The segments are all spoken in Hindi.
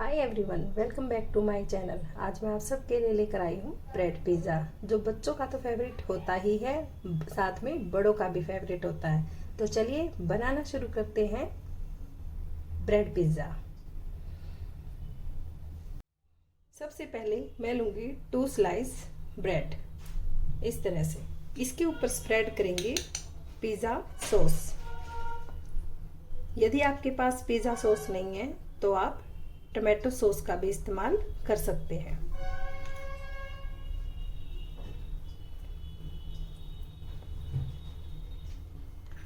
Hi everyone, welcome back to my channel. आज मैं आप सबके लिए लेकर आई हूँ ब्रेड पिज़्ज़ा, जो बच्चों का तो फेवरेट होता ही है, साथ में बड़ों का भी फेवरेट होता है। तो चलिए बनाना शुरू करते हैं ब्रेड पिज़्ज़ा। सबसे पहले मैं लूँगी 2 स्लाइस ब्रेड। इस तरह से इसके ऊपर स्प्रेड करेंगे पिज़्ज़ा सॉस। यदि आपके पास पिज़्ज़ा सॉस नहीं है तो आप टमाटो सॉस का भी इस्तेमाल कर सकते हैं।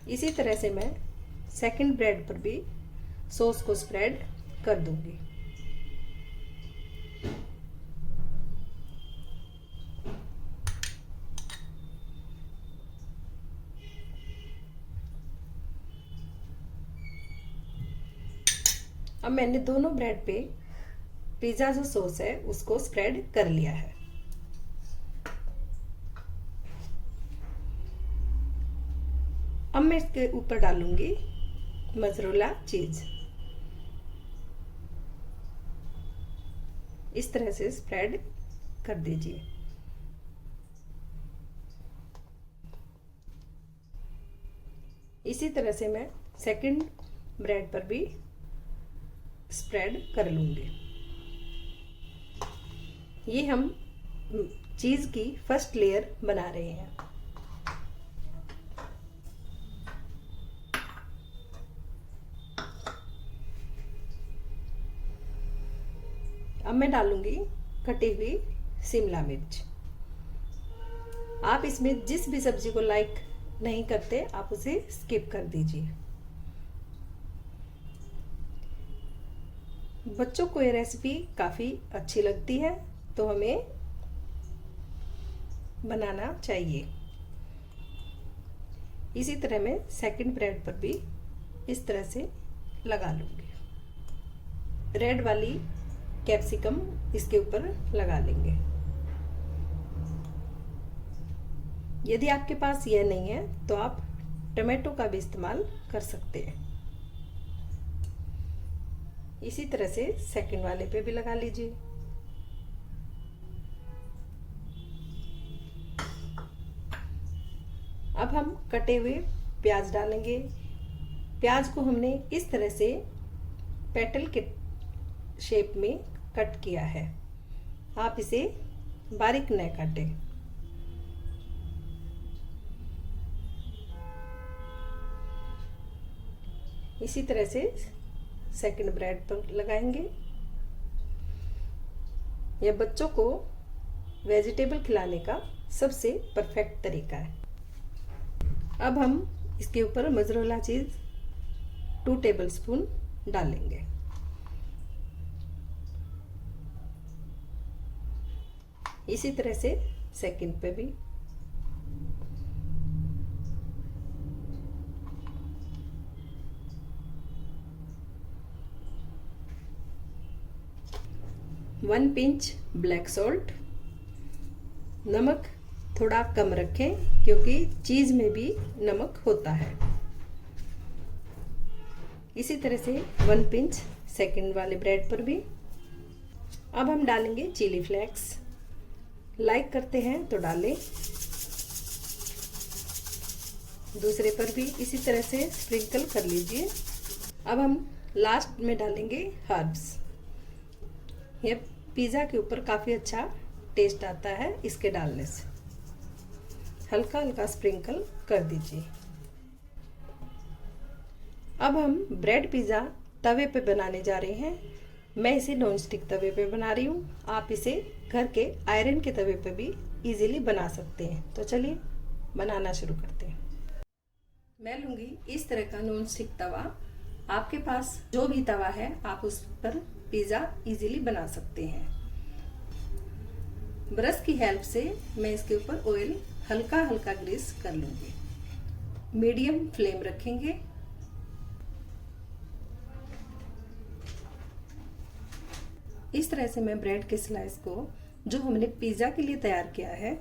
इसी तरह से मैं सेकंड ब्रेड पर भी सॉस को स्प्रेड कर दूंगी। अब मैंने दोनों ब्रेड पे पिज़्ज़ा जो सॉस है उसको स्प्रेड कर लिया है। अब मैं इसके ऊपर डालूंगी मोज़रेला चीज। इस तरह से स्प्रेड कर दीजिए। इसी तरह से मैं सेकंड ब्रेड पर भी स्प्रेड कर लूंगी। ये हम चीज की फर्स्ट लेयर बना रहे हैं। अब मैं डालूंगी कटी हुई शिमला मिर्च। आप इसमें जिस भी सब्जी को लाइक नहीं करते आप उसे स्किप कर दीजिए। बच्चों को ये रेसिपी काफ़ी अच्छी लगती है तो हमें बनाना चाहिए। इसी तरह मैं सेकंड ब्रेड पर भी इस तरह से लगा लूँगी। रेड वाली कैप्सिकम इसके ऊपर लगा लेंगे। यदि आपके पास यह नहीं है तो आप टमाटो का भी इस्तेमाल कर सकते हैं। इसी तरह से सेकंड वाले पे भी लगा लीजिए। अब हम कटे हुए प्याज डालेंगे। प्याज को हमने इस तरह से पेटल के शेप में कट किया है। आप इसे बारीक न काटें। इसी तरह से सेकंड ब्रेड पर लगाएंगे। यह बच्चों को वेजिटेबल खिलाने का सबसे परफेक्ट तरीका है। अब हम इसके ऊपर मोज़रेला चीज 2 टेबलस्पून डालेंगे। इसी तरह से सेकंड पे भी। One pinch black salt. नमक थोड़ा कम रखें क्योंकि चीज में भी नमक होता है। इसी तरह से 1 पिंच सेकंड वाले ब्रेड पर भी। अब हम डालेंगे चिली फ्लेक्स। लाइक करते हैं तो डालें। दूसरे पर भी इसी तरह से स्प्रिंकल कर लीजिए। अब हम लास्ट में डालेंगे हर्ब्स। यह पिज़्ज़ा के ऊपर काफ़ी अच्छा टेस्ट आता है इसके डालने से। हल्का हल्का स्प्रिंकल कर दीजिए। अब हम ब्रेड पिज़्ज़ा तवे पे बनाने जा रहे हैं। मैं इसे नॉन स्टिक तवे पे बना रही हूँ। आप इसे घर के आयरन के तवे पे भी इजीली बना सकते हैं। तो चलिए बनाना शुरू करते हैं। मैं लूँगी इस तरह का नॉन स्टिक तवा। आपके पास जो भी तवा है आप उस पर पिज़्ज़ा इजीली बना सकते हैं। ब्रश की हेल्प से मैं इसके ऊपर ऑयल हल्का हल्का ग्रीस कर लूँगी। मीडियम फ्लेम रखेंगे। इस तरह से मैं ब्रेड के स्लाइस को जो हमने पिज़्ज़ा के लिए तैयार किया है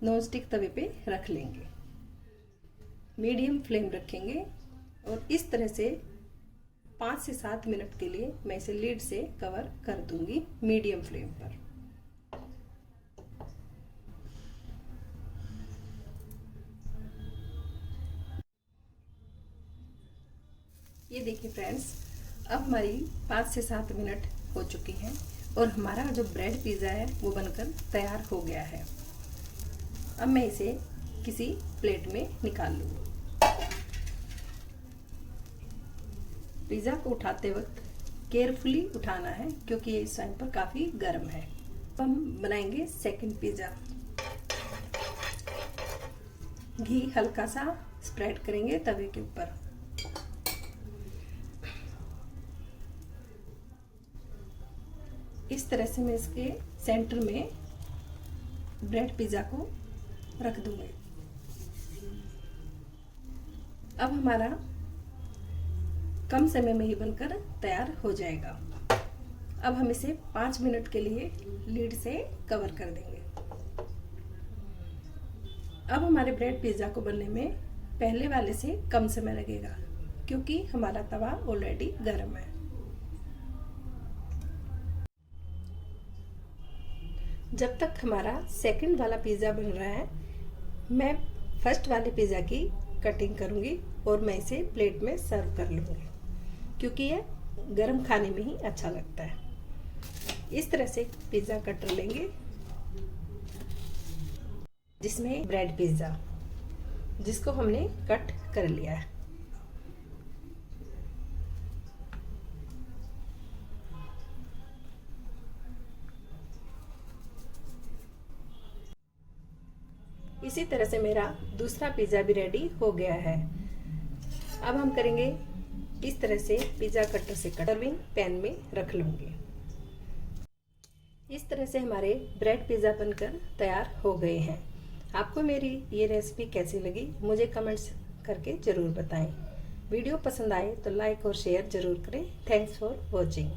नॉन स्टिक तवे पे रख लेंगे। मीडियम फ्लेम रखेंगे और इस तरह से 5 से 7 मिनट के लिए मैं इसे लीड से कवर कर दूंगी मीडियम फ्लेम पर। ये देखिए फ्रेंड्स, अब हमारी 5 से 7 मिनट हो चुकी हैं और हमारा जो ब्रेड पिज़्ज़ा है वो बनकर तैयार हो गया है। अब मैं इसे किसी प्लेट में निकाल लूँगी। पिज़्ज़ा को उठाते वक्त केयरफुली उठाना है क्योंकि ये इस टाइम पर काफ़ी गर्म है। अब हम बनाएंगे सेकंड पिज़्ज़ा। घी हल्का सा स्प्रेड करेंगे तवे के ऊपर। इस तरह से मैं इसके सेंटर में ब्रेड पिज़्ज़ा को रख दूंगी। अब हमारा कम समय में ही बनकर तैयार हो जाएगा। अब हम इसे 5 मिनट के लिए लीड से कवर कर देंगे। अब हमारे ब्रेड पिज़्ज़ा को बनने में पहले वाले से कम समय लगेगा क्योंकि हमारा तवा ऑलरेडी गर्म है। जब तक हमारा सेकंड वाला पिज़्ज़ा बन रहा है, मैं फर्स्ट वाले पिज़्ज़ा की कटिंग करूंगी और मैं इसे प्लेट में सर्व कर लूँगी क्योंकि ये गरम खाने में ही अच्छा लगता है। इस तरह से पिज़्ज़ा कटर लेंगे जिसमें ब्रेड पिज़्ज़ा जिसको हमने कट कर लिया है। इसी तरह से मेरा दूसरा पिज़्ज़ा भी रेडी हो गया है। अब हम करेंगे इस तरह से पिज़्ज़ा कटर से सर्विंग पैन में रख लूँगी। इस तरह से हमारे ब्रेड पिज़्ज़ा बनकर तैयार हो गए हैं। आपको मेरी ये रेसिपी कैसी लगी मुझे कमेंट्स करके ज़रूर बताएं। वीडियो पसंद आए तो लाइक और शेयर ज़रूर करें। Thanks for watching.